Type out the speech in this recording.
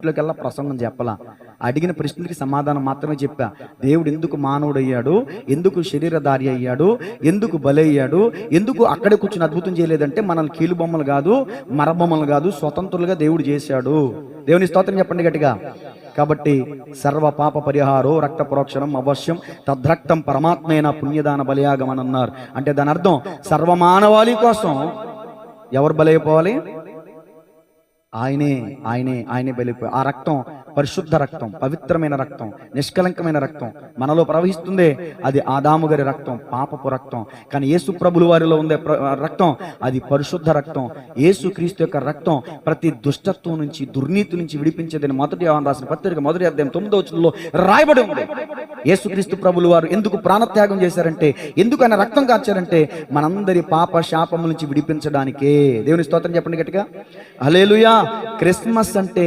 లోకెల్లా ప్రసంగం చెప్పలా, అడిగిన ప్రశ్నలకి సమాధానం మాత్రమే చెప్పా. దేవుడు ఎందుకు మానవుడు అయ్యాడు, ఎందుకు శరీరధారి అయ్యాడు, ఎందుకు బలయ్యాడు, ఎందుకు అక్కడే కూర్చుని అద్భుతం చేయలేదంటే మనల్ని కీలు బొమ్మలు కాదు, మరబొమ్మలు కాదు, స్వతంత్రులుగా దేవుడు చేశాడు. దేవుని స్తోత్రం చెప్పండి గట్టిగా. కాబట్టి సర్వ పాప పరిహారో రక్త ప్రోక్షణం అవశ్యం తద్రక్తం పరమాత్మైన పుణ్యదాన బలియాగం అని అన్నారు. అంటే దాని అర్థం సర్వమానవాళి కోసం ఎవరు బలైపోవాలి? ఆయనే బలిపోయి. ఆ రక్తం పరిశుద్ధ రక్తం, పవిత్రమైన రక్తం, నిష్కలంకమైన రక్తం మనలో ప్రవహిస్తుందే, అది ఆదాము గారి రక్తం, పాపపు రక్తం. కానీ యేసు ప్రభుల వారిలో ఉండే రక్తం అది పరిశుద్ధ రక్తం. యేసు క్రీస్తు యొక్క రక్తం ప్రతి దుష్టత్వం నుంచి, దుర్నీతి నుంచి విడిపించేదని మొదటి యోహాను రాసిన పత్రిక 1వ అధ్యాయం 9వ వచనంలో రాయబడి ఉంది. యేసు క్రీస్తు ప్రభుల వారు ఎందుకు ప్రాణత్యాగం చేశారంటే, ఎందుకు ఆయన రక్తం కార్చారంటే మనందరి పాప శాపముల నుంచి విడిపించడానికే. దేవుని స్తోత్రం చెప్పండి గట్టిగా. హల్లెలూయా. క్రిస్మస్ అంటే